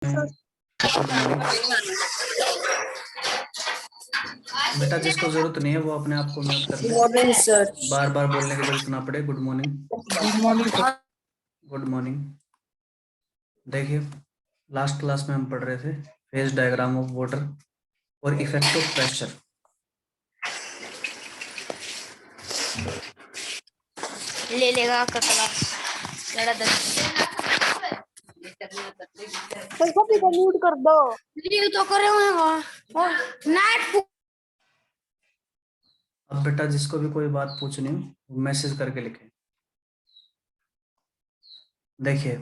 Good morning बेटा। जिसको जरूरत नहीं है वो अपने आप को म्यूट कर ले, मॉर्निंग सर। बार बार बोलने की जरूरत ना पड़े। Good morning. Good morning sir. Good morning. देखिए, लास्ट क्लास में हम पढ़ रहे थे फेज डायग्राम ऑफ वाटर और इफेक्ट ऑफ प्रेशर। ले लेगा आपका क्लास लड़ा कभी को म्यूट कर दो। लीव तो करे हुए हैं और नेट। अब बेटा जिसको भी कोई बात पूछनी हो मैसेज करके लिखें। देखिए,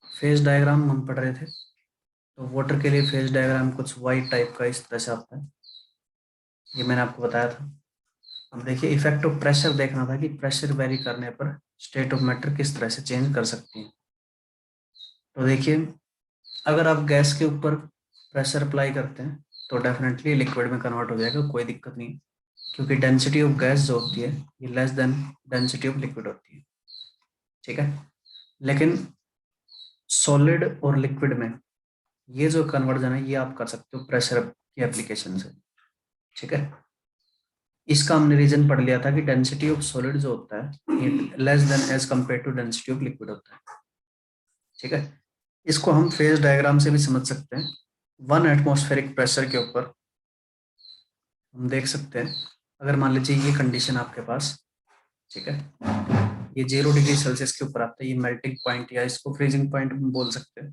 फेज डायग्राम हम पढ़ रहे थे, तो वाटर के लिए फेज डायग्राम कुछ वाइट टाइप का इस तरह से आता है, ये मैंने आपको बताया था। अब देखिए, इफेक्ट ऑफ प्रेशर देखना था कि प्रेशर वेरी करने पर स्टेट ऑफ मैटर किस तरह से चेंज कर सकती है। तो देखिए, अगर आप गैस के ऊपर प्रेशर अप्लाई करते हैं तो डेफिनेटली लिक्विड में कन्वर्ट हो जाएगा, कोई दिक्कत नहीं, क्योंकि डेंसिटी ऑफ गैस जो होती है ये less then density of liquid होती है। ठीक है, लेकिन सॉलिड और लिक्विड में ये जो कन्वर्जन है ये आप कर सकते हो प्रेशर की एप्लीकेशन से। ठीक है, इसका हमने रीजन पढ़ लिया था कि डेंसिटी ऑफ सॉलिड जो होता है ये less than as compare to density of liquid होता है। ठीक है, इसको हम फेज डायग्राम से भी समझ सकते हैं। 1 एटमॉस्फेरिक प्रेशर के ऊपर हम देख सकते हैं, अगर मान लीजिए ये कंडीशन आपके पास, ठीक है, ये 0 डिग्री सेल्सियस के ऊपर आता है, ये मेल्टिंग पॉइंट या इसको फ्रीजिंग पॉइंट बोल सकते हैं।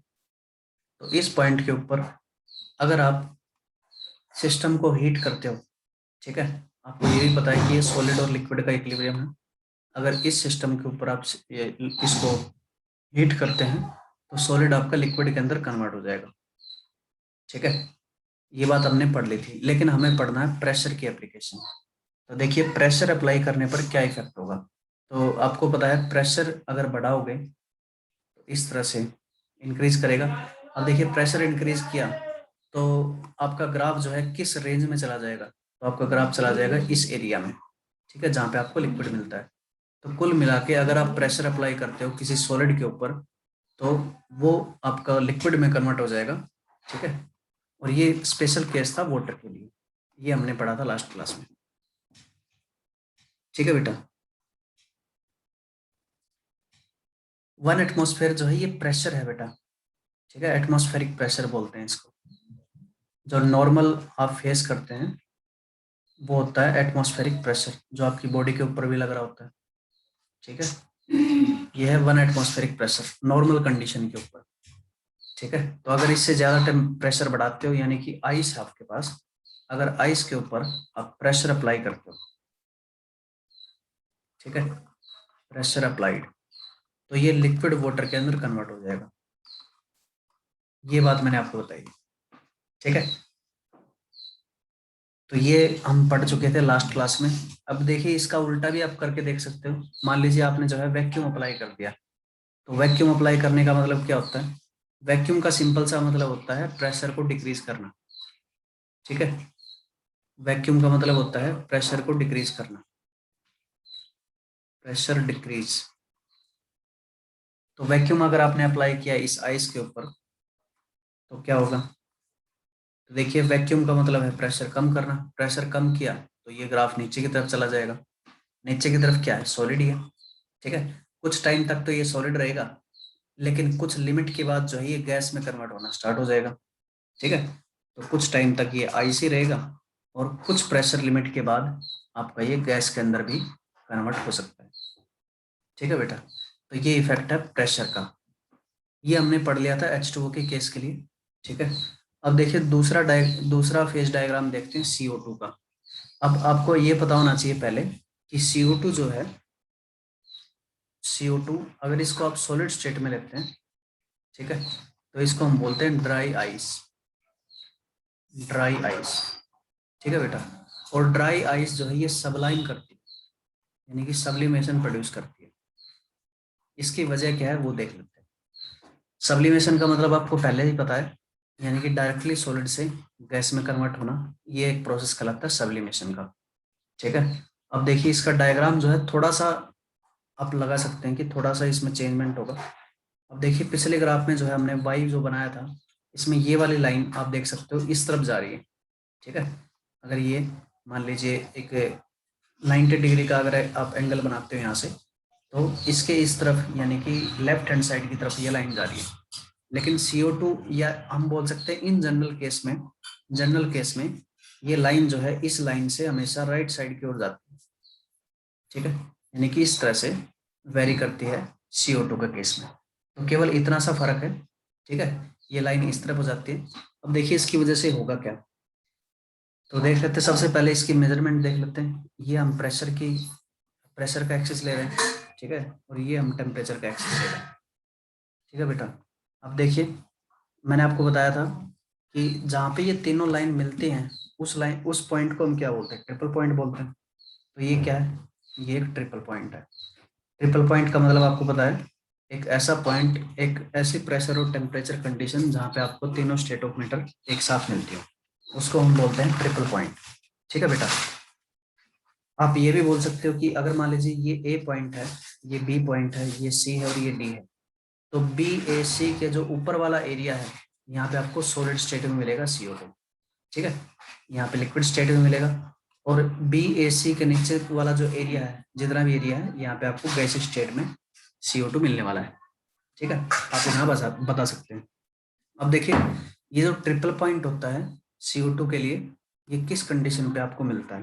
तो इस पॉइंट के ऊपर अगर आप सिस्टम को हीट करते हो, ठीक है, आपको ये भी पता है कि ये सॉलिड और लिक्विड का इक्विलिब्रियम है। अगर इस सिस्टम के ऊपर आप इसको हीट करते हैं तो सॉलिड आपका लिक्विड के अंदर कन्वर्ट हो जाएगा। ठीक है, ये बात हमने पढ़ ली थी, लेकिन हमें पढ़ना है प्रेशर की एप्लीकेशन। तो देखिए, प्रेशर अप्लाई करने पर क्या इफेक्ट होगा। तो आपको पता है प्रेशर अगर बढ़ाओगे तो इस तरह से इंक्रीज करेगा। अब देखिए, प्रेशर इंक्रीज किया तो आपका ग्राफ जो है किस रेंज में चला जाएगा, तो आपका ग्राफ चला जाएगा इस एरिया में, ठीक है, जहाँ पे आपको लिक्विड मिलता है। तो कुल मिला के अगर आप प्रेशर अप्लाई करते हो किसी सॉलिड के ऊपर तो वो आपका लिक्विड में कन्वर्ट हो जाएगा। ठीक है, और ये स्पेशल केस था वाटर के लिए, ये हमने पढ़ा था लास्ट क्लास में। ठीक है बेटा, 1 एटमॉस्फेयर जो है ये प्रेशर है बेटा। ठीक है, एटमॉस्फेरिक प्रेशर बोलते हैं इसको। जो नॉर्मल आप फेस करते हैं वो होता है एटमॉस्फेरिक प्रेशर, जो आपकी बॉडी के ऊपर भी लग रहा होता है। ठीक है, ये है 1 एटमॉस्फेरिक प्रेशर नॉर्मल कंडीशन के ऊपर। ठीक है, तो अगर इससे ज्यादा प्रेशर बढ़ाते हो, यानी कि आइस है आपके पास, अगर आइस के ऊपर आप प्रेशर अप्लाई करते हो, ठीक है, प्रेशर अप्लाइड, तो ये लिक्विड वाटर के अंदर कन्वर्ट हो जाएगा। ये बात मैंने आपको बताई। ठीक है, तो ये हम पढ़ चुके थे लास्ट क्लास में। अब देखिए, इसका उल्टा भी आप करके देख सकते हो। मान लीजिए आपने जो है वैक्यूम अप्लाई कर दिया, तो वैक्यूम अप्लाई करने का मतलब क्या होता है। वैक्यूम का सिंपल सा मतलब होता है प्रेशर को डिक्रीज करना। ठीक है, वैक्यूम का मतलब होता है प्रेशर को डिक्रीज करना, प्रेशर डिक्रीज। तो वैक्यूम अगर आपने अप्लाई किया इस आइस के ऊपर तो क्या होगा। तो देखिए, वैक्यूम का मतलब है प्रेशर कम करना। प्रेशर कम किया तो ये ग्राफ नीचे की तरफ चला जाएगा। नीचे की तरफ क्या है, सॉलिड ही है। ठीक है, कुछ टाइम तक तो ये सॉलिड रहेगा, लेकिन कुछ लिमिट के बाद जो है ये गैस में कन्वर्ट होना स्टार्ट हो जाएगा। ठीक है, तो कुछ टाइम तक ये आइस ही रहेगा और कुछ प्रेशर लिमिट के बाद आपका ये गैस के अंदर भी कन्वर्ट हो सकता है। ठीक है बेटा, तो ये इफेक्ट है प्रेशर का, ये हमने पढ़ लिया था H2O के केस के लिए। ठीक है, अब देखिए दूसरा फेज डायग्राम देखते हैं CO2 का। अब आपको ये पता होना चाहिए पहले कि CO2 जो है, CO2 अगर इसको आप सॉलिड स्टेट में लेते हैं, ठीक है, तो इसको हम बोलते हैं ड्राई आइस। ड्राई आइस, ठीक है बेटा। और ड्राई आइस जो है ये सबलाइम करती है, यानी कि सब्लिमेशन प्रोड्यूस करती है। इसकी वजह क्या है वो देख लेते हैं। सब्लिमेशन का मतलब आपको पहले ही पता है, यानी कि डायरेक्टली सॉलिड से गैस में कन्वर्ट होना, ये एक प्रोसेस कहलाता है सब्लिमेशन का। ठीक है, अब देखिए इसका डायग्राम जो है थोड़ा सा आप लगा सकते हैं कि थोड़ा सा इसमें चेंजमेंट होगा। अब देखिए, पिछले ग्राफ में जो है हमने वाई जो बनाया था इसमें ये वाली लाइन आप देख सकते हो इस तरफ जा रही है, ठीक है। अगर ये मान लीजिए एक 90 डिग्री का अगर आप एंगल बनाते हो यहाँ से, तो इसके इस तरफ यानी कि लेफ्ट हैंड साइड की तरफ ये लाइन जा रही है। लेकिन CO2 या हम बोल सकते हैं इन जनरल केस में ये लाइन जो है इस लाइन से हमेशा राइट साइड की ओर जाती है, ठीक है। यानी कि इस तरह से वेरी करती है CO2 के केस में। तो केवल इतना सा फर्क है, ठीक है। ये लाइन इस तरफ हो जाती है। अब देखिए इसकी वजह से होगा क्या, तो देख लेते हैं। सबसे पहले इसकी मेजरमेंट देख लेते हैं। ये हम प्रेशर का एक्सिस ले रहे हैं, ठीक है, और ये हम टेम्परेचर का एक्सिस ले रहे हैं, ठीक है बेटा। अब देखिए मैंने आपको बताया था कि जहाँ पे ये तीनों लाइन मिलती हैं उस पॉइंट को हम क्या बोलते हैं, ट्रिपल पॉइंट बोलते हैं। तो ये क्या है, ये एक ट्रिपल पॉइंट है। ट्रिपल पॉइंट का मतलब आपको पता है, एक ऐसा पॉइंट, एक ऐसी प्रेशर और टेम्परेचर कंडीशन जहाँ पे आपको तीनों स्टेट ऑफ मैटर एक साथ मिलती हो, उसको हम बोलते हैं ट्रिपल पॉइंट, ठीक है बेटा। आप ये भी बोल सकते हो कि अगर मान लीजिए ये A पॉइंट है, ये B पॉइंट है, ये C है और ये D है, तो BAC के जो ऊपर वाला एरिया है यहाँ पे आपको सॉलिड स्टेट में मिलेगा CO2, ठीक है। यहाँ पे लिक्विड स्टेट में मिलेगा, और BAC के नीचे वाला जो एरिया है, जितना भी एरिया है, यहाँ पे आपको गैस स्टेट में CO2 मिलने वाला है, ठीक है। आप यहाँ बता सकते हैं। अब देखिए ये जो ट्रिपल पॉइंट होता है CO2 के लिए, ये किस कंडीशन पे आपको मिलता है।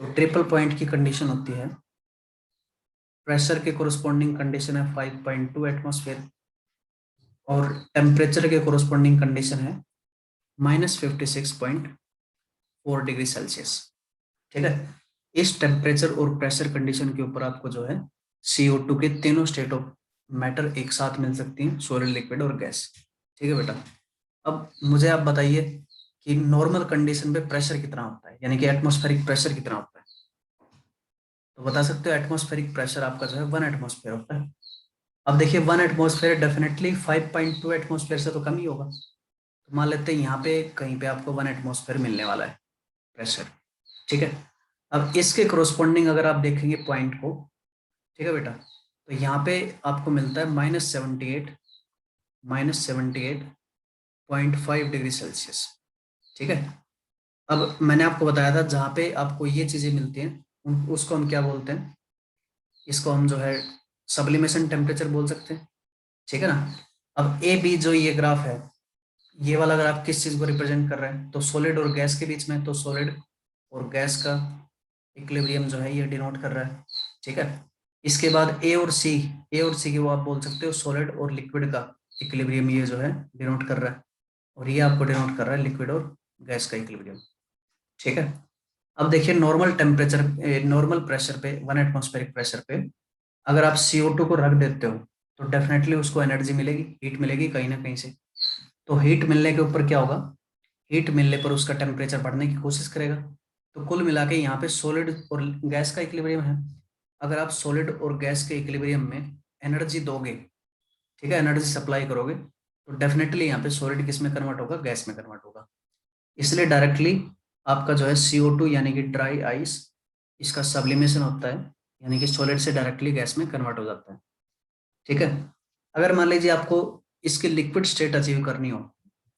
तो ट्रिपल पॉइंट की कंडीशन होती है, प्रेशर के कोरोस्पोंडिंग कंडीशन है 5.2 एटमॉस्फेयर, और टेम्परेचर के कोरोस्पोंडिंग कंडीशन है -56.4 डिग्री सेल्सियस, ठीक है। इस टेम्परेचर और प्रेशर कंडीशन के ऊपर आपको जो है CO2 के तीनों स्टेट ऑफ मैटर एक साथ मिल सकती हैं, सॉलिड, लिक्विड और गैस, ठीक है बेटा। अब मुझे आप बताइए कि नॉर्मल कंडीशन पे प्रेशर कितना होता है, यानी कि एटमॉस्फेरिक प्रेशर कितना होता है। तो बता सकते हो एटमॉस्फेरिक प्रेशर आपका जो है 1 एटमॉस्फेयर होता है। अब देखिए 1 एटमॉस्फेयर डेफिनेटली 5.2 एटमॉस्फेयर से तो कम ही होगा। तो मान लेते हैं यहाँ पे कहीं पे आपको 1 एटमॉस्फेयर मिलने वाला है प्रेशर, ठीक है। अब इसके कोरोस्पोंडिंग अगर आप देखेंगे पॉइंट को, ठीक है बेटा, तो यहाँ पे आपको मिलता है -78.5 डिग्री सेल्सियस, ठीक है। अब मैंने आपको बताया था जहाँ पे आपको ये चीजें मिलती हैं उसको हम क्या बोलते हैं, इसको हम जो है सब्लिमेशन टेम्परेचर बोल सकते हैं, ठीक है ना। अब AB जो ये ग्राफ है, ये वाला ग्राफ किस चीज को रिप्रेजेंट कर रहा है, तो सॉलिड और गैस के बीच में, तो सॉलिड और गैस का इक्विलिब्रियम जो है ये डिनोट कर रहा है, ठीक है। इसके बाद ए और सी की वो आप बोल सकते हो सॉलिड और लिक्विड का इक्विलिब्रियम, ये जो है डिनोट कर रहा है, और ये आपको डिनोट कर रहा है लिक्विड और गैस का इक्विलिब्रियम, ठीक है। अब देखिए नॉर्मल प्रेशर पे, 1 एटमॉस्फेरिक प्रेशर पे अगर आप CO2 को रख देते हो तो डेफिनेटली उसको एनर्जी मिलेगी, हीट मिलेगी कहीं ना कहीं से। तो हीट मिलने के ऊपर क्या होगा, हीट मिलने पर उसका टेम्परेचर बढ़ने की कोशिश करेगा। तो कुल मिला के यहाँ पे सॉलिड और गैस का इक्विलिब्रियम है। अगर आप सॉलिड और गैस के इक्विलिब्रियम में एनर्जी दोगे, ठीक है, एनर्जी सप्लाई करोगे, तो डेफिनेटली यहाँ पे सॉलिड किस में कन्वर्ट होगा, गैस में कन्वर्ट होगा। इसलिए डायरेक्टली आपका जो है CO2 यानी कि ड्राई आइस, इसका सब्लिमेशन होता है, यानी कि सॉलिड से डायरेक्टली गैस में कन्वर्ट हो जाता है, ठीक है। अगर मान लीजिए आपको इसकी लिक्विड स्टेट अचीव करनी हो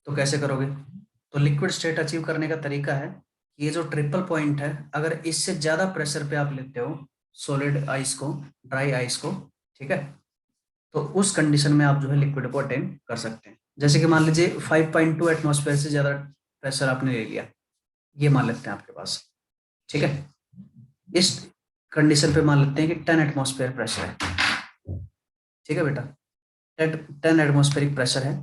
तो कैसे करोगे, तो लिक्विड स्टेट अचीव करने का तरीका है, ये जो ट्रिपल पॉइंट है, अगर इससे ज्यादा प्रेशर पे आप लेते हो सॉलिड आइस को, ड्राई आइस को, ठीक है, तो उस कंडीशन में आप जो है लिक्विड को अटेन कर सकते हैं। जैसे कि मान लीजिए 5.2 एटमॉस्फेयर से ज्यादा प्रेशर आपने ले लिया, ये मान लेते हैं आपके पास, ठीक है। इस कंडीशन पे मान लेते हैं कि 10 एटमॉस्फेयर प्रेशर है, ठीक है बेटा, 10 एटमॉस्फेरिक प्रेशर है।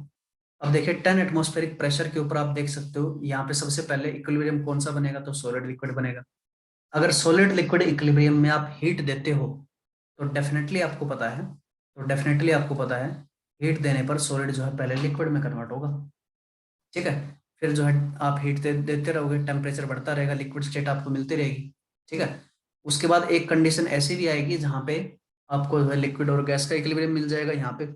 अब देखिए 10 एटमॉस्फेरिक प्रेशर के ऊपर आप देख सकते हो यहाँ पे सबसे पहले इक्विलिब्रियम कौन सा बनेगा, तो सॉलिड लिक्विड बनेगा। अगर सॉलिड लिक्विड इक्विलिब्रियम में आप हीट देते हो तो डेफिनेटली आपको पता है हीट देने पर सॉलिड जो है पहले लिक्विड में कन्वर्ट होगा, ठीक है। फिर जो है आप हीट देते रहोगे, टेम्परेचर बढ़ता रहेगा, लिक्विड स्टेट आपको मिलती रहेगी, ठीक है। उसके बाद एक कंडीशन ऐसी भी आएगी जहाँ पे आपको जो है लिक्विड और गैस का इक्विलिब्रियम मिल जाएगा यहाँ पे,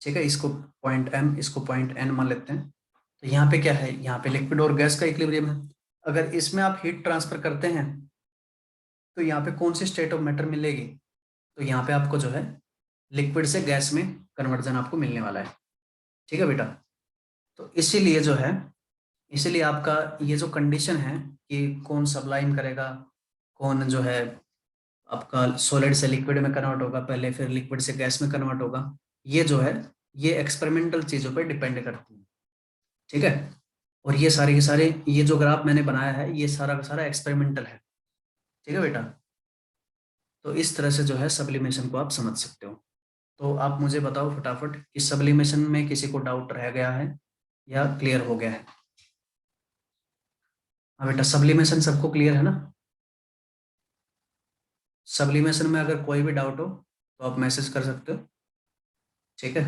ठीक है। इसको पॉइंट M, इसको पॉइंट N मान लेते हैं। तो यहाँ पे क्या है, यहाँ पे लिक्विड और गैस का इक्विलिब्रियम है। अगर इसमें आप हीट ट्रांसफर करते हैं तो यहाँ पे कौन सी स्टेट ऑफ मैटर मिलेगी, तो यहाँ पे आपको जो है लिक्विड से गैस में कन्वर्जन आपको मिलने वाला है, ठीक है बेटा। तो इसीलिए जो है, इसीलिए आपका ये जो कंडीशन है कि कौन सबलाइम करेगा, कौन जो है आपका सॉलिड से लिक्विड में कन्वर्ट होगा पहले, फिर लिक्विड से गैस में कन्वर्ट होगा, ये जो है ये एक्सपेरिमेंटल चीज़ों पे डिपेंड करती है। ठीक है, और ये सारे के सारे, ये जो ग्राफ मैंने बनाया है ये सारा का सारा एक्सपेरिमेंटल है। ठीक है बेटा, तो इस तरह से जो है सब्लिमेशन को आप समझ सकते हो। तो आप मुझे बताओ फटाफट कि सब्लिमेशन में किसी को डाउट रह गया है या क्लियर हो गया है? हाँ बेटा, सब्लिमेशन सबको क्लियर है ना? सब्लिमेशन में अगर कोई भी डाउट हो तो आप मैसेज कर सकते हो। ठीक है,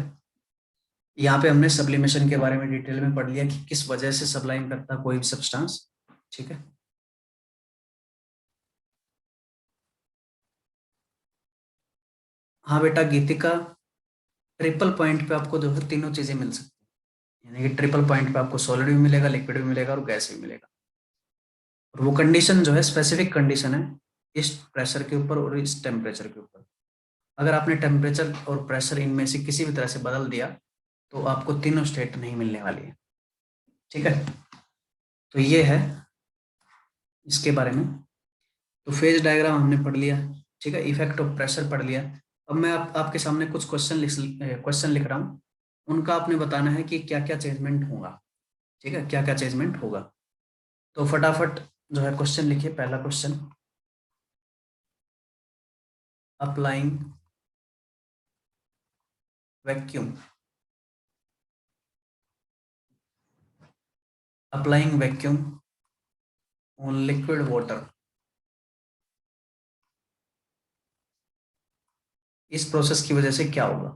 यहाँ पे हमने सब्लिमेशन के बारे में डिटेल में पढ़ लिया कि किस वजह से सब्लाइम करता है कोई भी सब्सटेंस। ठीक है, हाँ बेटा गीतिका, ट्रिपल पॉइंट पे आपको जो है तीनों चीजें मिल सकती हैं, यानी कि ट्रिपल पॉइंट पे आपको सॉलिड भी मिलेगा, लिक्विड भी मिलेगा और गैस भी मिलेगा। और वो कंडीशन जो है स्पेसिफिक कंडीशन है इस प्रेशर के ऊपर और इस टेम्परेचर के ऊपर। अगर आपने टेम्परेचर और प्रेशर इनमें से किसी भी तरह से बदल दिया तो आपको तीनों स्टेट नहीं मिलने वाली है। ठीक है, तो ये है इसके बारे में। तो फेज डायग्राम हमने पढ़ लिया। ठीक है, इफेक्ट ऑफ प्रेशर पढ़ लिया। अब मैं आपके सामने कुछ क्वेश्चन लिख रहा हूँ, उनका आपने बताना है कि क्या क्या चेंजमेंट होगा। ठीक है, क्या क्या चेंजमेंट होगा। तो फटाफट जो है क्वेश्चन लिखिए। पहला question, applying vacuum, applying vacuum on liquid water, इस प्रोसेस की वजह से क्या होगा?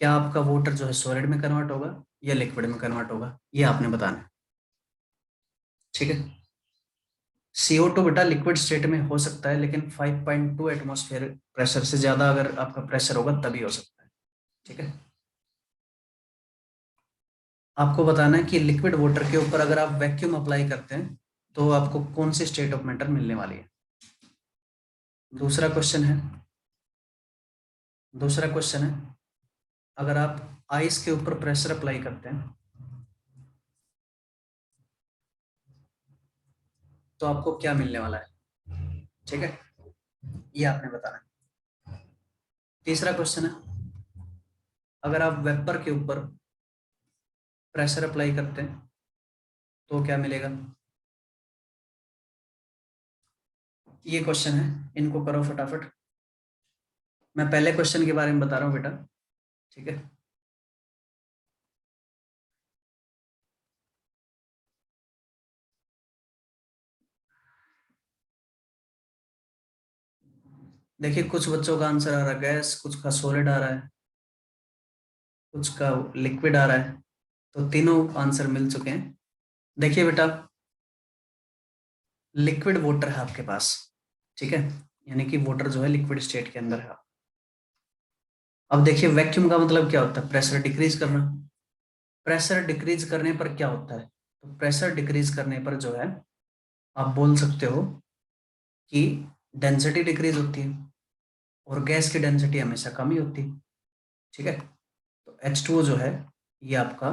क्या आपका वाटर जो है सॉलिड में कन्वर्ट होगा या लिक्विड में कन्वर्ट होगा, ये आपने बताना है। ठीक है, CO2 बेटा लिक्विड स्टेट में हो सकता है, लेकिन 5.2 एटमॉस्फेयर प्रेशर से ज्यादा अगर आपका प्रेशर होगा तभी हो सकता है। ठीक है, आपको बताना है कि लिक्विड वाटर के ऊपर अगर आप वैक्यूम अप्लाई करते हैं तो आपको कौन सी स्टेट ऑफ मैटर मिलने वाली है। दूसरा क्वेश्चन है, दूसरा क्वेश्चन है, अगर आप आइस के ऊपर प्रेशर अप्लाई करते हैं तो आपको क्या मिलने वाला है। ठीक है, ये आपने बताना है। तीसरा क्वेश्चन है, अगर आप वेपर के ऊपर प्रेशर अप्लाई करते हैं तो क्या मिलेगा। ये क्वेश्चन है, इनको करो फटाफट। मैं पहले क्वेश्चन के बारे में बता रहा हूँ बेटा। ठीक है, देखिए कुछ बच्चों का आंसर आ रहा है गैस, कुछ का सॉलिड आ रहा है, कुछ का लिक्विड आ रहा है। तो तीनों आंसर मिल चुके हैं। देखिए बेटा, लिक्विड वाटर है आपके पास। ठीक है, यानी कि वाटर जो है लिक्विड स्टेट के अंदर है। अब देखिए वैक्यूम का मतलब क्या होता है, प्रेशर डिक्रीज करना। प्रेशर डिक्रीज करने पर क्या होता है, तो प्रेशर डिक्रीज करने पर जो है आप बोल सकते हो कि डेंसिटी डिक्रीज होती है, और गैस की डेंसिटी हमेशा कम ही होती है। ठीक है, तो H2O जो है ये आपका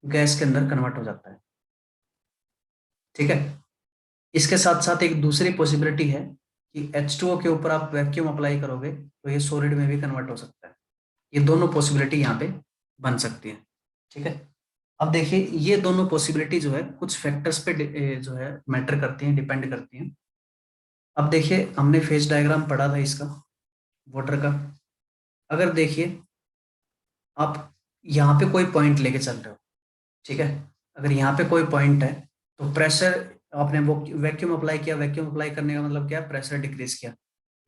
गैस के अंदर कन्वर्ट हो जाता है। ठीक है, इसके साथ साथ एक दूसरी पॉसिबिलिटी है कि H2O के ऊपर आप वैक्यूम अप्लाई करोगे तो ये सॉलिड में भी कन्वर्ट हो सकता है। ये दोनों पॉसिबिलिटी यहाँ पे बन सकती है। ठीक है, अब देखिए ये दोनों पॉसिबिलिटी जो है कुछ फैक्टर्स पे जो है मैटर करती हैं, डिपेंड करती हैं। अब देखिए हमने फेज डायग्राम पढ़ा था इसका, वाटर का। अगर देखिए आप यहाँ पे कोई पॉइंट लेके चल रहे हो, ठीक है, अगर यहाँ पे कोई पॉइंट है तो प्रेशर, आपने वो वैक्यूम अप्लाई किया, वैक्यूम अप्लाई करने का मतलब क्या है, प्रेशर डिक्रीज किया।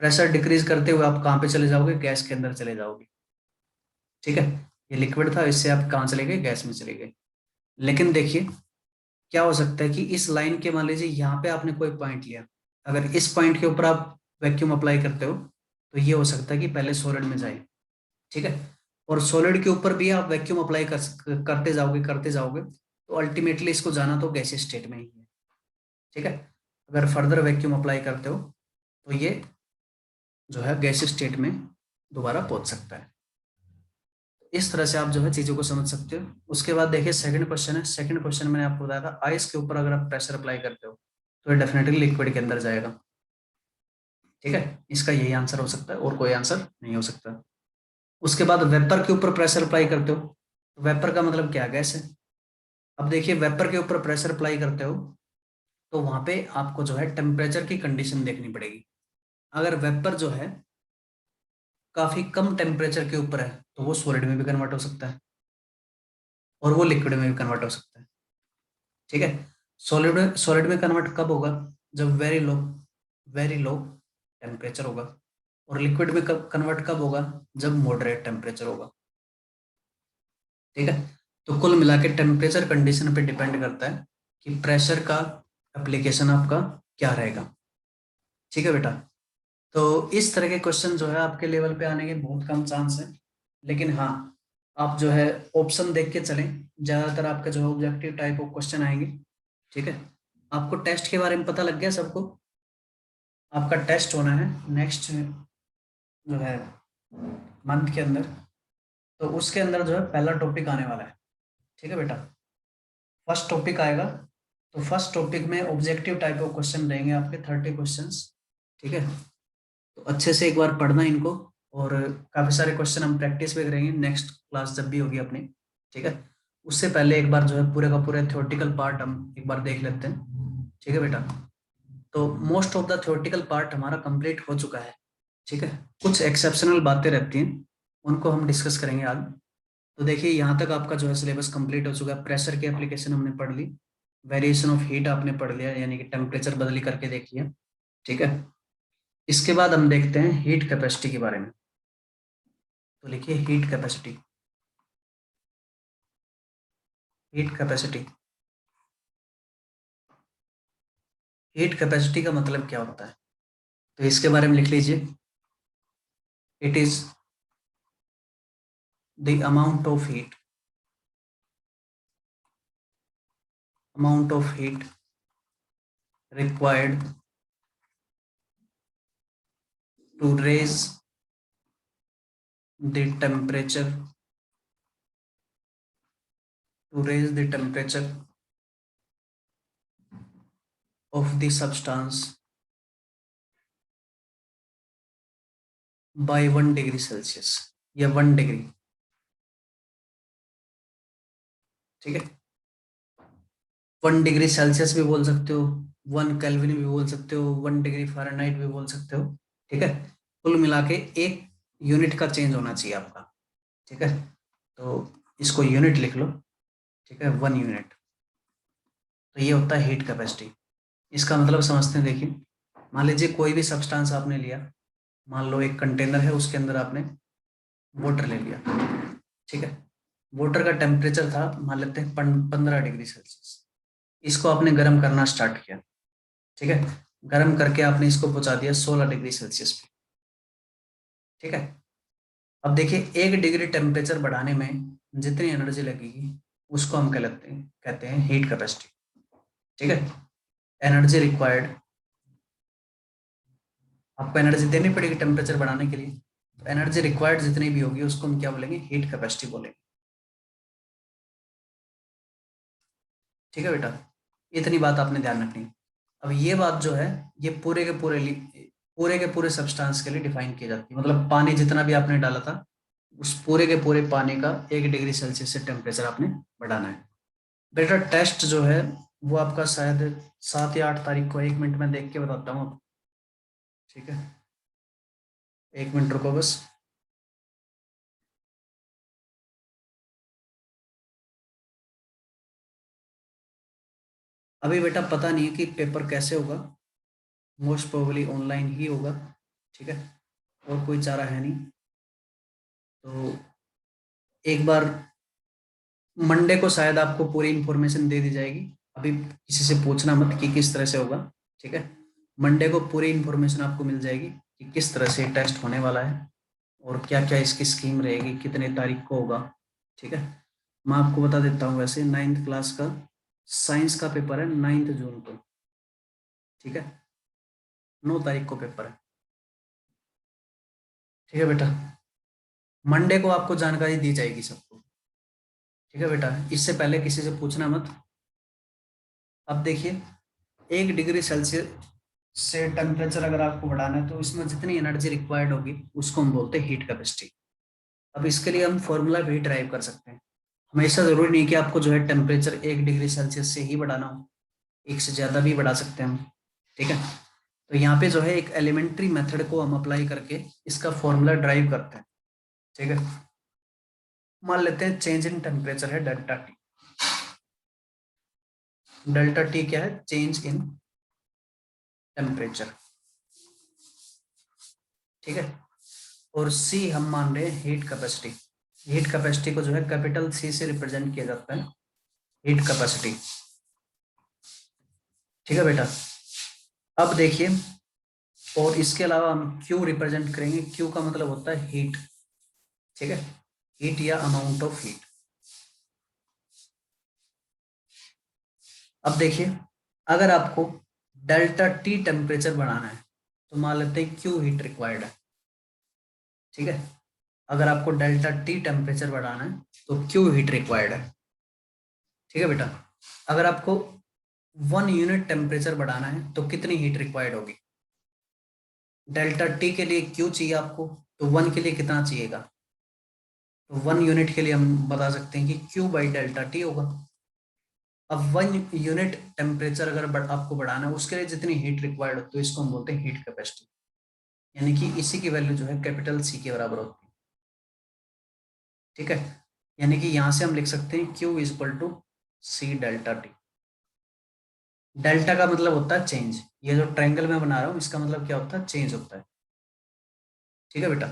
प्रेशर डिक्रीज करते हुए आप कहाँ पे चले जाओगे, गैस के अंदर चले जाओगे। ठीक है, ये लिक्विड था, इससे आप कहाँ चले गए, गैस में चले गए। लेकिन देखिए क्या हो सकता है कि इस लाइन के, मान लीजिए यहाँ पे आपने कोई पॉइंट लिया, अगर इस पॉइंट के ऊपर आप वैक्यूम अप्लाई करते हो तो ये हो सकता है कि पहले सॉलिड में जाए। ठीक है, और सॉलिड के ऊपर भी आप वैक्यूम अप्लाई करते जाओगे तो अल्टीमेटली इसको जाना तो गैसीय स्टेट में ही है। ठीक है, अगर फर्दर वैक्यूम अप्लाई करते हो तो ये जो है गैसीय स्टेट में दोबारा पहुंच सकता है। इस तरह से आप जो है चीजों को समझ सकते हो। उसके बाद देखिए सेकंड क्वेश्चन है। सेकंड क्वेश्चन मैंने आपको बताया था आइस के ऊपर अगर आप प्रेशर अप्लाई करते हो तो ये डेफिनेटली लिक्विड के अंदर जाएगा। ठीक है, इसका यही आंसर हो सकता है और कोई आंसर नहीं हो सकता। उसके बाद वेपर के ऊपर प्रेशर अप्लाई करते हो, तो वेपर का मतलब क्या, गैस है। अब देखिए वेपर के ऊपर प्रेशर अप्लाई करते हो तो वहां पे आपको जो है टेम्परेचर की कंडीशन देखनी पड़ेगी। अगर वेपर जो है काफी कम टेम्परेचर के ऊपर है तो वो सॉलिड में भी कन्वर्ट हो सकता है और वो लिक्विड में भी कन्वर्ट हो सकता है। ठीक है, सॉलिड सॉलिड में कन्वर्ट कब होगा, जब वेरी लो टेम्परेचर होगा। और लिक्विड में कब कन्वर्ट कब होगा, जब मॉडरेट टेम्परेचर होगा। ठीक है, तो कुल मिला के टेम्परेचर कंडीशन पे डिपेंड करता है कि प्रेशर का एप्लीकेशन आपका क्या रहेगा। ठीक है बेटा, तो इस तरह के क्वेश्चन जो है आपके लेवल पे आने के बहुत कम चांस है, लेकिन हाँ आप जो है ऑप्शन देख के चलें, ज्यादातर आपका जो है ऑब्जेक्टिव टाइप ऑफ क्वेश्चन आएंगे। ठीक है, आपको टेस्ट के बारे में पता लग गया सबको। आपका टेस्ट होना है नेक्स्ट जो है मंथ के अंदर, तो उसके अंदर जो है पहला टॉपिक आने वाला है। ठीक है बेटा, फर्स्ट टॉपिक आएगा, तो फर्स्ट टॉपिक में ऑब्जेक्टिव टाइप ऑफ क्वेश्चन रहेंगे आपके 30 क्वेश्चंस। ठीक है, तो अच्छे से एक बार पढ़ना इनको, और काफी सारे क्वेश्चन हम प्रैक्टिस भी करेंगे नेक्स्ट क्लास जब भी होगी अपनी। ठीक है, उससे पहले एक बार जो है पूरे का पूरा थ्योरेटिकल पार्ट हम एक बार देख लेते हैं। ठीक है बेटा, तो most of the theoretical part हमारा कंप्लीट हो चुका है। ठीक है, कुछ एक्सेप्शनल बातें रहती हैं, उनको हम डिस्कस करेंगे आज। तो देखिए यहाँ तक आपका जो है सिलेबस कंप्लीट हो चुका है। प्रेशर की एप्लीकेशन हमने पढ़ ली, वेरिएशन ऑफ हीट आपने पढ़ लिया, यानी कि टेम्परेचर बदली करके देख लिया। ठीक है, इसके बाद हम देखते हैं हीट कैपेसिटी के बारे में। तो लिखिए heat capacity. Heat capacity, heat capacity का मतलब क्या होता है, तो इसके बारे में लिख लीजिए। It is the amount of heat required to raise the temperature of the substance by 1 degree Celsius या 1 डिग्री। ठीक है, 1 डिग्री सेल्सियस भी बोल सकते हो, 1 केल्विन भी बोल सकते हो, 1 डिग्री फ़ारेनहाइट भी बोल सकते हो। ठीक है, कुल मिला के एक यूनिट का चेंज होना चाहिए आपका। ठीक है, तो इसको यूनिट लिख लो। ठीक है, 1 यूनिट। तो ये होता है हीट कैपेसिटी। इसका मतलब समझते हैं, देखिए मान लीजिए कोई भी सब्सटेंस आपने लिया, मान लो एक कंटेनर है, उसके अंदर आपने वाटर ले लिया। ठीक है, वाटर का टेम्परेचर था मान लेते हैं 15 डिग्री सेल्सियस। इसको आपने गर्म करना स्टार्ट किया। ठीक है, गर्म करके आपने इसको पहुंचा दिया 16 डिग्री सेल्सियस पे। ठीक है, अब देखिए 1 डिग्री टेम्परेचर बढ़ाने में जितनी एनर्जी लगेगी उसको हम कहते हैं हीट कैपेसिटी। ठीक है, एनर्जी रिक्वायर्ड, आपको एनर्जी देनी पड़ेगी टेम्परेचर बढ़ाने के लिए, तो एनर्जी रिक्वायर्ड जितनी भी होगी उसको हम क्या बोलेंगे, हीट कैपेसिटी बोलेंगे। ठीक है बेटा, इतनी बात आपने ध्यान रखनी है। अब ये बात जो है ये पूरे के पूरे सब्सटेंस के लिए डिफाइन की जाती है। मतलब पानी जितना भी आपने डाला था उस पूरे के पूरे पानी का 1 डिग्री सेल्सियस से टेम्परेचर आपने बढ़ाना है। बेटा टेस्ट जो है वो आपका शायद 7 या 8 तारीख को, 1 मिनट में देख के बताता हूँ। ठीक है, 1 मिनट रुको बस। अभी बेटा पता नहीं है कि पेपर कैसे होगा, मोस्ट प्रोबेबली ऑनलाइन ही होगा। ठीक है, और कोई चारा है नहीं। तो एक बार मंडे को शायद आपको पूरी इंफॉर्मेशन दे दी जाएगी। अभी किसी से पूछना मत कि किस तरह से होगा। ठीक है, मंडे को पूरी इंफॉर्मेशन आपको मिल जाएगी कि किस तरह से टेस्ट होने वाला है और क्या क्या इसकी स्कीम रहेगी, कितने तारीख को होगा। ठीक है, मैं आपको बता देता हूँ, वैसे 9th क्लास का साइंस का पेपर है 9 जून को। ठीक है, 9 तारीख को पेपर है। ठीक है बेटा, मंडे को आपको जानकारी दी जाएगी सबको, ठीक है बेटा, इससे पहले किसी से पूछना मत। अब देखिए 1 डिग्री सेल्सियस से टेम्परेचर अगर आपको बढ़ाना है तो इसमें जितनी एनर्जी रिक्वायर्ड होगी उसको हम बोलते हैं हीट कैपेसिटी। अब इसके लिए हम फॉर्मूला भी ड्राइव कर सकते हैं। हमेशा जरूरी नहीं कि आपको जो है टेम्परेचर 1 डिग्री सेल्सियस से ही बढ़ाना हो, एक से ज्यादा भी बढ़ा सकते हैं हम, ठीक है। तो यहाँ पे जो है एक एलिमेंट्री मेथड को हम अप्लाई करके इसका फॉर्मूला ड्राइव करते हैं, ठीक है। मान लेते हैं चेंज इन टेम्परेचर है डेल्टा टी। डेल्टा टी क्या है? चेंज इन टेम्परेचर, ठीक है। और सी हम मान रहे हैं हीट कैपेसिटी। हीट कैपेसिटी को जो है कैपिटल सी से रिप्रेजेंट किया जाता है, हीट कैपेसिटी, ठीक है बेटा। अब देखिए, और इसके अलावा हम क्यू रिप्रेजेंट करेंगे। क्यू का मतलब होता है हीट, ठीक है, हीट या अमाउंट ऑफ हीट। अब देखिए, अगर आपको डेल्टा टी टेम्परेचर बढ़ाना है तो मान लेते हैं क्यू हीट रिक्वायर्ड है, ठीक है। अगर आपको डेल्टा टी टेम्परेचर बढ़ाना है तो क्यू हीट रिक्वायर्ड है, ठीक है बेटा। अगर आपको 1 यूनिट टेम्परेचर बढ़ाना है तो कितनी हीट रिक्वायर्ड होगी? डेल्टा टी के लिए क्यू चाहिए आपको, तो 1 के लिए कितना चाहिएगा? तो 1 यूनिट के लिए हम बता सकते हैं कि क्यू बाई डेल्टा टी होगा। अब 1 यूनिट टेम्परेचर अगर आपको बढ़ाना है उसके लिए जितनी हीट रिक्वायर्ड होती है इसको हम बोलते हैं हीट कैपेसिटी, यानी कि इसी की वैल्यू जो है कैपिटल सी के बराबर होती है, ठीक है। यानी कि यहां से हम लिख सकते हैं Q is equal to C delta T. Delta का मतलब होता है चेंज, ये जो ट्रायंगल में बना रहा हूँ इसका मतलब क्या होता है? चेंज होता है, ठीक है बेटा।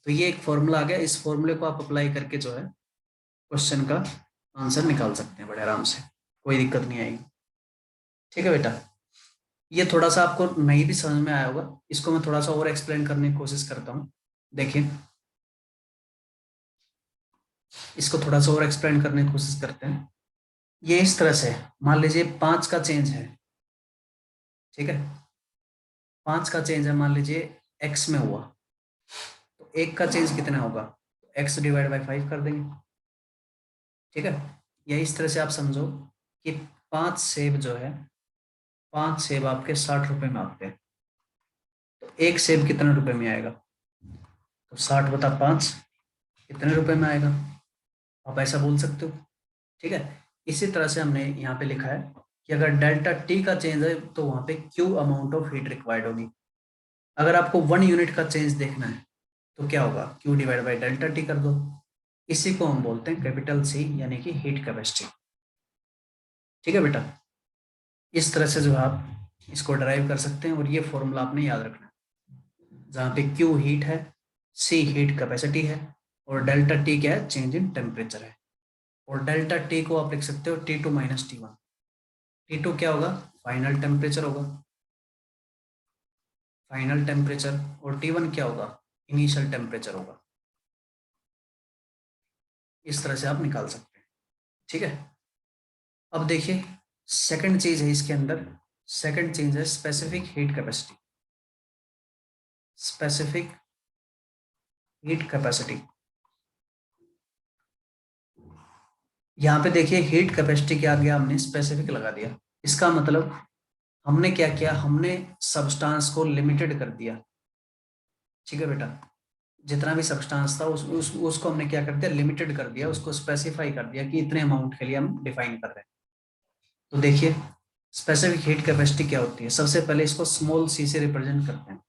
तो ये एक फॉर्मूला आ गया, इस फॉर्मूले को आप अप्लाई करके जो है क्वेश्चन का आंसर निकाल सकते हैं बड़े आराम से, कोई दिक्कत नहीं आएगी, ठीक है बेटा। ये थोड़ा सा आपको नहीं भी समझ में आया होगा, इसको मैं थोड़ा सा और एक्सप्लेन करने की कोशिश करता हूँ। देखिए, इसको थोड़ा सा और एक्सप्लेन करने की कोशिश करते हैं। ये इस तरह से, मान लीजिए 5 का चेंज है, ठीक है। 5 का चेंज है, मान लीजिए x में हुआ, तो 1 का चेंज कितना होगा? x डिवाइड बाई 5 कर देंगे, ठीक है। या इस तरह से आप समझो कि 5 सेब जो है, 5 सेब आपके 60 रुपए में आते हैं, तो 1 सेब कितने रुपए में आएगा? तो 60/5 कितने रुपए में आएगा? आप ऐसा बोल सकते हो, ठीक है। इसी तरह से हमने यहाँ पे लिखा है कि अगर डेल्टा टी का चेंज है तो वहां पे Q amount of heat required होगी। अगर आपको 1 यूनिट का चेंज देखना है तो क्या होगा? Q divide by delta T कर दो। इसी को हम बोलते हैं कैपिटल सी, यानी कि हीट कैपेसिटी, ठीक है बेटा। इस तरह से जो आप इसको ड्राइव कर सकते हैं, और ये फॉर्मूला आपने याद रखना है, जहाँ पे क्यू हीट है, सी हीट कैपेसिटी है, और डेल्टा टी क्या है? चेंज इन टेम्परेचर है। और डेल्टा टी को आप लिख सकते हो T2 माइनस T1। T2 क्या होगा? फाइनल टेम्परेचर होगा, फाइनल टेम्परेचर। और T1 क्या होगा? इनिशियल टेम्परेचर होगा। इस तरह से आप निकाल सकते हैं, ठीक है। अब देखिए, सेकंड चीज है इसके अंदर, सेकंड चीज है specific heat capacity. Specific heat capacity, यहाँ पे देखिए हीट कैपेसिटी के आगे हमने स्पेसिफिक लगा दिया। इसका मतलब हमने क्या किया? हमने सब्सटेंस को लिमिटेड कर दिया, ठीक है बेटा। जितना भी सब्सटेंस था उसको हमने क्या कर दिया? लिमिटेड कर दिया, उसको स्पेसिफाई कर दिया कि इतने अमाउंट के लिए हम डिफाइन कर रहे हैं। तो देखिए, स्पेसिफिक हीट कैपेसिटी क्या होती है? सबसे पहले इसको स्मॉल सी से रिप्रेजेंट करते हैं,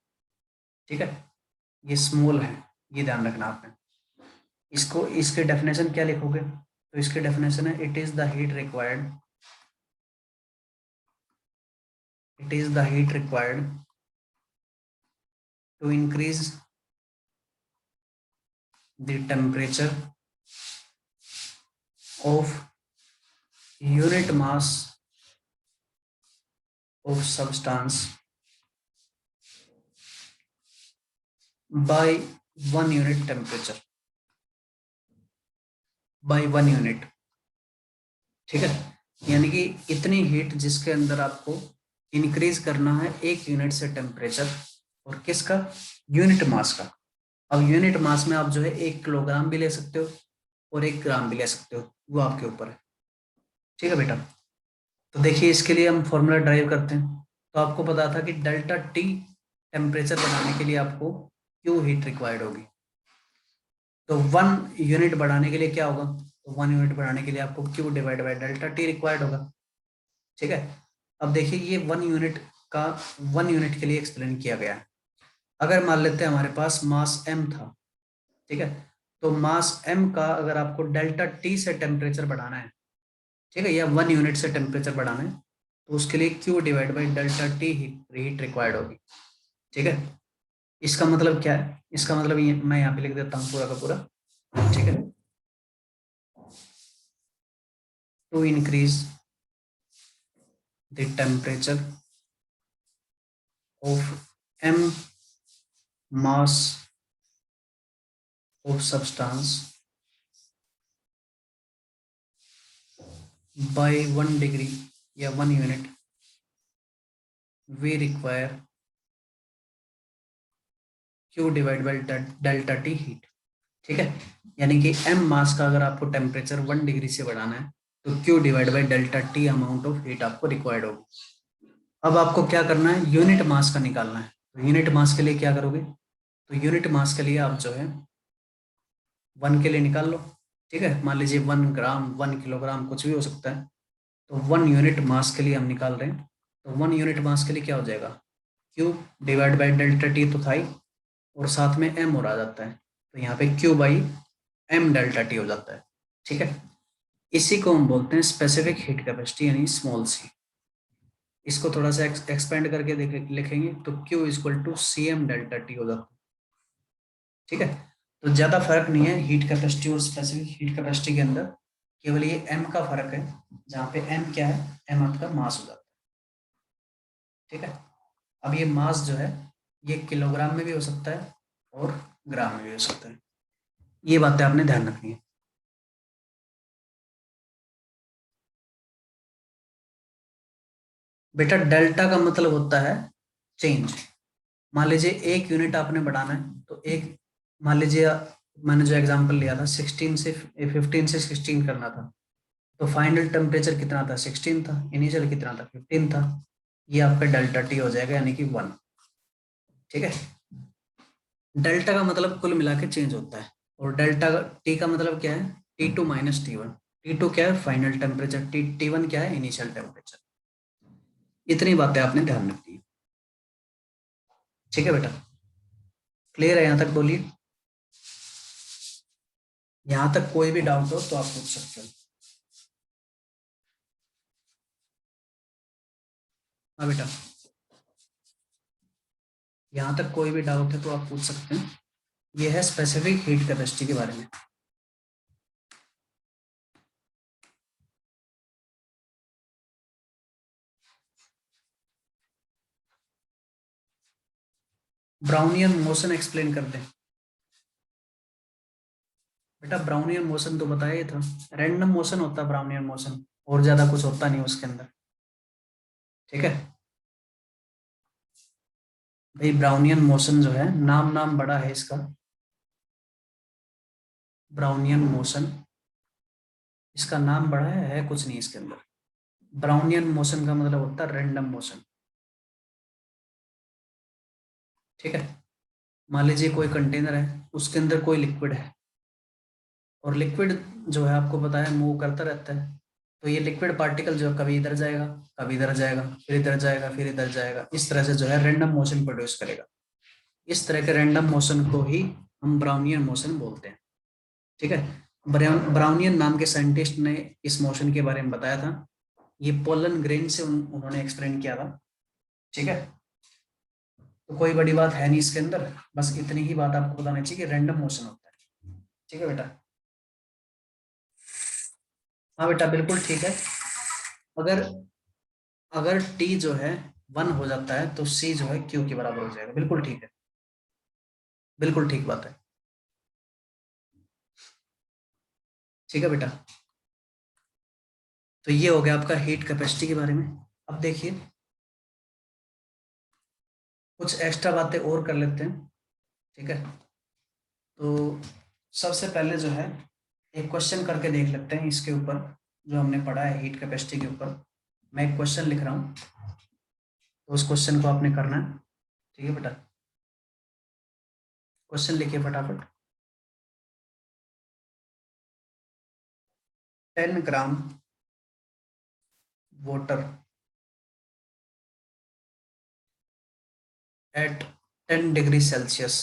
ठीक है। ये स्मॉल है, ये ध्यान रखना आपने। इसको, इसके डेफिनेशन क्या लिखोगे? तो इसके डेफिनेशन है it is the heat required, it is the heat required to increase the temperature of unit mass of substance by 1 unit temperature, by 1 unit, ठीक है। यानी कि इतनी हीट जिसके अंदर आपको इंक्रीज करना है 1 यूनिट से टेम्परेचर, और किसका? यूनिट मास का। अब यूनिट मास में आप जो है 1 किलोग्राम भी ले सकते हो और 1 ग्राम भी ले सकते हो, वो आपके ऊपर है। ठीक है बेटा। तो देखिए इसके लिए हम फॉर्मूला ड्राइव करते हैं। तो आपको पता था कि डेल्टा टी टेम्परेचर बनाने के लिए आपको क्यू हीट रिक्वायर्ड होगी। तो 1 यूनिट बढ़ाने के लिए क्या होगा, तो 1 यूनिट बढ़ाने के लिए आपको Q divide by delta T required होगा। ठीक है। अब देखिए ये 1 यूनिट का 1 यूनिट के लिए एक्सप्लेन किया गया है। अगर मान लेते हैं हमारे पास मास m था, ठीक है, तो मास m का अगर आपको डेल्टा टी से टेम्परेचर बढ़ाना है, ठीक है, या 1 यूनिट से टेम्परेचर बढ़ाना है, तो उसके लिए Q divide by delta T heat required होगी। ठीक है। इसका मतलब क्या है, इसका मतलब ये मैं यहाँ पे लिख देता हूँ पूरा का पूरा। ठीक है, to increase the temperature of m mass of substance by 1 degree या 1 unit, we require Q divide by delta T heat. ठीक है, यानी कि m मास का अगर आपको टेम्परेचर 1 डिग्री से बढ़ाना है तो Q divide by delta T amount of heat आपको रिक्वायर्ड होगी। अब आपको क्या करना है, यूनिट मास का निकालना है। तो यूनिट मास के लिए क्या करोगे, तो यूनिट मास के लिए आप जो है 1 के लिए निकाल लो। ठीक है, मान लीजिए 1 ग्राम 1 किलोग्राम कुछ भी हो सकता है। तो 1 यूनिट मास के लिए हम निकाल रहे हैं। तो 1 यूनिट मास के लिए क्या हो जाएगा, Q divide by delta T तो था ही, और साथ में एम और आ जाता है, तो यहाँ पे Q by m delta T हो जाता है। ठीक है, इसी को हम बोलते हैं स्पेसिफिक हीट कैपेसिटी यानी स्मॉल सी। इसको थोड़ा सा एक्सपेंड करके लिखेंगे तो Q equal to c m delta T हो जाता है। ठीक है, तो ज्यादा फर्क नहीं है हीट कैपेसिटी और स्पेसिफिक हीट कैपेसिटी के अंदर, केवल ये एम का फर्क है, जहाँ पे एम क्या है, एम आपका मास हो जाता है। ठीक है, अब ये मास जो है ये किलोग्राम में भी हो सकता है और ग्राम में भी हो सकता है, ये बातें आपने ध्यान रखनी है। बेटा डेल्टा का मतलब होता है चेंज। मान लीजिए 1 यूनिट आपने बढ़ाना है, तो एक, मान लीजिए मैंने जो एग्जांपल लिया था 16 से 15 से 16 करना था, तो फाइनल टेम्परेचर कितना था, 16 था, इनिशियल कितना था, 15 था, ये आपका डेल्टा टी हो जाएगा यानी कि 1। ठीक है, डेल्टा का मतलब कुल मिला के चेंज होता है, और डेल्टा टी का मतलब क्या है, T2 माइनस T1। T2 क्या है, फाइनल टेम्परेचर, T1 क्या है, इनिशियल टेम्परेचर। इतनी बातें आपने ध्यान रखनी है। ठीक है बेटा, क्लियर है यहाँ तक, बोलिए। यहाँ तक कोई भी डाउट हो तो आप पूछ सकते हो। हाँ बेटा, यहाँ तक कोई भी डाउट है तो आप पूछ सकते हैं। ये है स्पेसिफिक हीट कैपेसिटी के बारे में। ब्राउनियन मोशन एक्सप्लेन कर दें। बेटा ब्राउनियन मोशन तो बताया था, रैंडम मोशन होता है ब्राउनियन मोशन, और ज्यादा कुछ होता नहीं उसके अंदर। ठीक है भाई, ब्राउनियन मोशन जो है, नाम नाम बड़ा है इसका, ब्राउनियन मोशन, इसका नाम बड़ा है कुछ नहीं इसके अंदर। ब्राउनियन मोशन का मतलब होता है रैंडम मोशन। ठीक है, मान लीजिए कोई कंटेनर है, उसके अंदर कोई लिक्विड है, और लिक्विड जो है आपको पता है मूव करता रहता है। तो ये लिक्विड पार्टिकल जो है कभी इधर जाएगा, कभी इधर जाएगा, फिर इधर जाएगा, फिर इधर जाएगा, इस तरह से जो है रैंडम मोशन प्रोड्यूस करेगा। इस तरह के रैंडम मोशन को ही हम ब्राउनियन मोशन बोलते हैं। ठीक है, ब्राउनियन नाम के साइंटिस्ट ने इस मोशन के बारे में बताया था। ये पोलन ग्रेन से उन्होंने एक्सप्लेन किया था। ठीक है, तो कोई बड़ी बात है नहीं इसके अंदर, बस इतनी ही बात आपको बताना चाहिए कि रैंडम मोशन होता है। ठीक है बेटा, हाँ बेटा बिल्कुल ठीक है। अगर अगर टी जो है 1 हो जाता है तो सी जो है क्यू के बराबर हो जाएगा, बिल्कुल ठीक है, बिल्कुल ठीक बात है। ठीक है बेटा, तो ये हो गया आपका हीट कैपेसिटी के बारे में। अब देखिए कुछ एक्स्ट्रा बातें और कर लेते हैं। ठीक है, तो सबसे पहले जो है एक क्वेश्चन करके देख लेते हैं इसके ऊपर, जो हमने पढ़ा है हीट कैपेसिटी के ऊपर। मैं एक क्वेश्चन लिख रहा हूँ, तो उस क्वेश्चन को आपने करना है। ठीक है बेटा, क्वेश्चन लिखिए फटाफट। 10 gram water at 10 degree Celsius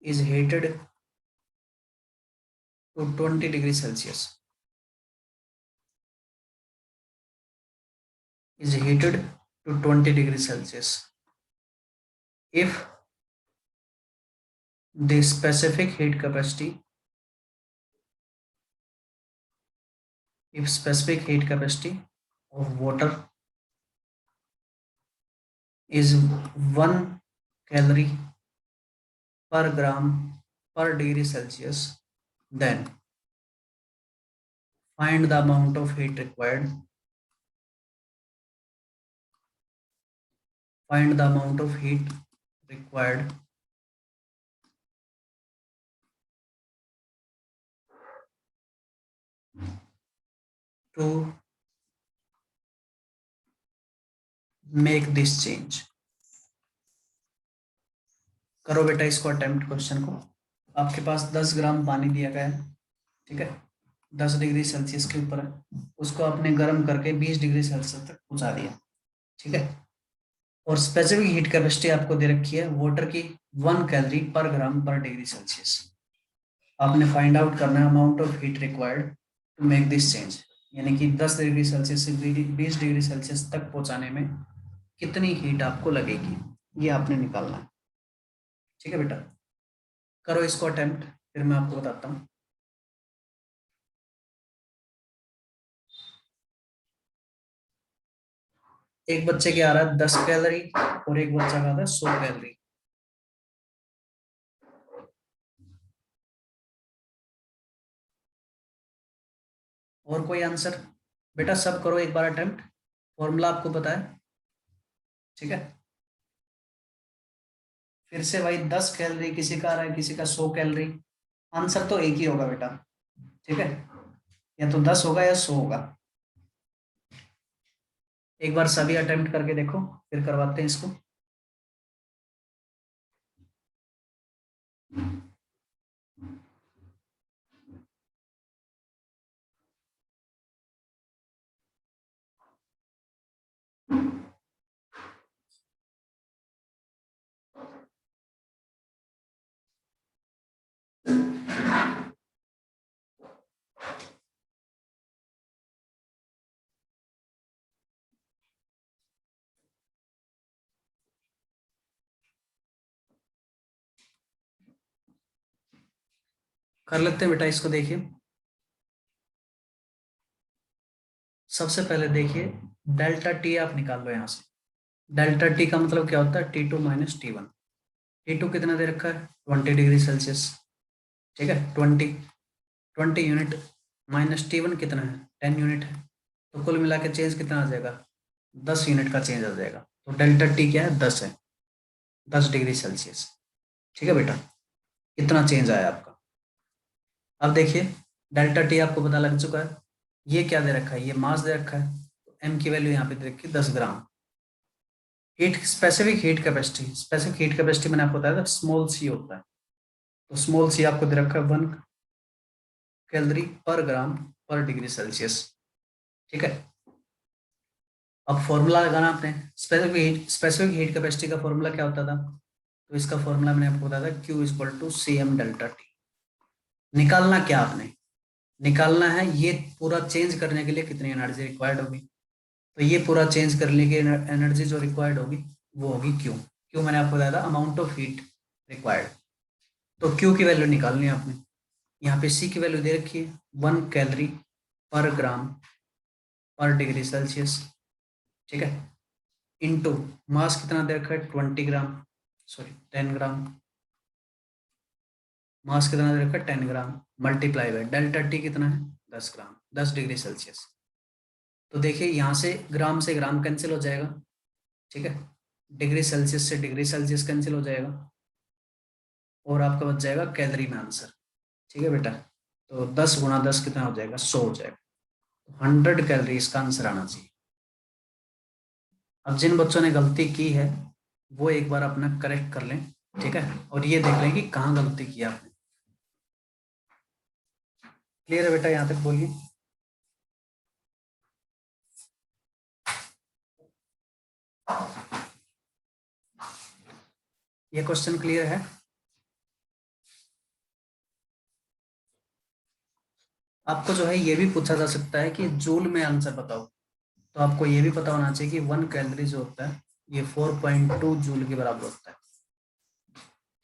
is heated to 20 degree Celsius. Is heated to 20 degree Celsius. If the specific heat capacity, of water is 1 calorie per gram per degree Celsius, then find the amount of heat required. Find the amount of heat required to make this change. करो बेटा इसको attempt question को। आपके पास 10 ग्राम पानी दिया गया है, ठीक है, 10 डिग्री सेल्सियस के ऊपर है, उसको आपने गर्म करके 20 डिग्री सेल्सियस तक पहुंचा दिया, ठीक है। और स्पेसिफिक हीट कैपेसिटी आपको दे रखी है वाटर की 1 कैलोरी पर ग्राम पर डिग्री सेल्सियस। आपने फाइंड आउट करना है amount of heat required to make this change, यानी कि 10 डिग्री सेल्सियस से 20 डिग्री सेल्सियस तक पहुंचाने में कितनी हीट आपको लगेगी, ये आपने निकालना है। ठीक है बेटा, करो इसको अटेम्प्ट, फिर मैं आपको बताता हूँ। एक बच्चे के आ रहा है 10 कैलोरी और एक बच्चा का आ रहा है 100 कैलोरी। और कोई आंसर? बेटा सब करो एक बार अटेम्प्ट, फॉर्मूला आपको पता है, ठीक है। फिर से भाई 10 कैलोरी किसी का आ रहा है, किसी का 100 कैलोरी, आंसर तो एक ही होगा बेटा, ठीक है, या तो 10 होगा या 100 होगा। एक बार सभी अटेम्प्ट करके देखो, फिर करवाते हैं इसको। कर लेते हैं बेटा इसको। देखिए सबसे पहले देखिए डेल्टा टी आप निकाल लो यहाँ से। डेल्टा टी का मतलब क्या होता है, T2 माइनस T1। T2 कितना दे रखा है 20 डिग्री सेल्सियस, ठीक है, 20 यूनिट, माइनस T1 कितना है 10 यूनिट है, तो कुल मिला के चेंज कितना आ जाएगा 10 यूनिट का चेंज आ जाएगा। तो डेल्टा टी क्या है 10 है, 10 डिग्री सेल्सियस, ठीक है बेटा, इतना चेंज आया आपका। अब देखिए डेल्टा टी आपको पता लग चुका है, ये क्या दे रखा है, ये मास दे रखा है, तो एम की वैल्यू यहाँ पे दे रखी है 10 ग्राम। स्पेसिफिक हीट कैपेसिटी मैंने आपको बताया था स्मॉल सी होता है, तो स्मॉल सी आपको दे रखा है 1 कैलोरी पर ग्राम पर डिग्री सेल्सियस, ठीक है। अब फॉर्मूला लगाना आपने, स्पेसिफिक हीट कैपेसिटी का फॉर्मूला क्या होता था, तो इसका फॉर्मूला मैंने आपको बताया था Q equal to CM delta T. निकालना क्या आपने, निकालना है ये पूरा चेंज करने के लिए कितनी एनर्जी रिक्वायर्ड होगी, तो ये पूरा चेंज करने की एनर्जी जो रिक्वायर्ड होगी वो होगी क्यू मैंने आपको बताया था अमाउंट ऑफ हीट रिक्वायर्ड। तो क्यू की वैल्यू निकालनी है आपने, यहाँ पे सी की वैल्यू दे रखी है 1 कैलोरी पर ग्राम पर डिग्री सेल्सियस, ठीक है, इनटू मास कितना दे रखा है 10 ग्राम, मास कितना दे रखा है 10 ग्राम, मल्टीप्लाई बाय डेल्टा टी कितना है 10 ग्राम, 10 डिग्री सेल्सियस। तो देखिए यहाँ से ग्राम कैंसिल हो जाएगा, ठीक है, डिग्री सेल्सियस से डिग्री सेल्सियस कैंसिल हो जाएगा और आपका बच जाएगा कैलोरी में आंसर। ठीक है बेटा, तो 10 गुणा 10 कितना हो जाएगा, 100 हो जाएगा। 100 कैलोरी इसका आंसर आना चाहिए। अब जिन बच्चों ने गलती की है वो एक बार अपना करेक्ट कर लें, ठीक है, और ये देख लें कि कहाँ गलती की आपने। क्लियर है बेटा, यहाँ तक बोलिए। ये क्वेश्चन क्लियर है? आपको जो है ये भी पूछा जा सकता है कि जूल में आंसर बताओ, तो आपको ये भी पता होना चाहिए कि 1 कैलोरी जो होता है ये 4.2 जूल के बराबर होता है।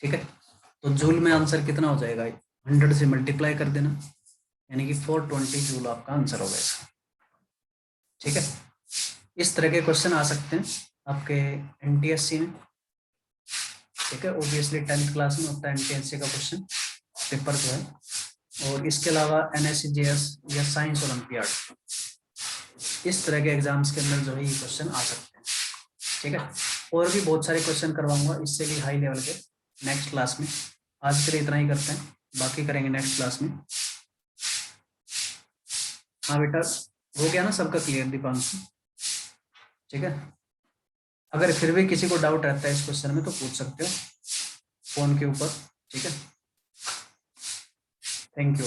ठीक है, तो जूल में आंसर कितना हो जाएगा, 100 से मल्टीप्लाई कर देना, यानी कि 420 जूल आपका आंसर हो गया। ठीक है, इस तरह के क्वेश्चन आ सकते हैं आपके एनटीएससी में। ठीक है, ऑब्वियसली 10th क्लास में होता है एनटीएससी का क्वेश्चन पेपर जो है, और इसके अलावा एनएससीजीएस या साइंस ओलंपियाड, इस तरह के एग्जाम्स के अंदर जो है ये क्वेश्चन आ सकते हैं। ठीक है, और भी बहुत सारे क्वेश्चन करवाऊंगा इससे भी हाई लेवल के नेक्स्ट क्लास में। आज के लिए इतना ही करते हैं, बाकी करेंगे नेक्स्ट क्लास में। हाँ बेटा, हो गया ना सबका क्लियर दीपांशु? ठीक है, अगर फिर भी किसी को डाउट रहता है इस क्वेश्चन में तो पूछ सकते हो फोन के ऊपर। ठीक है, थैंक यू।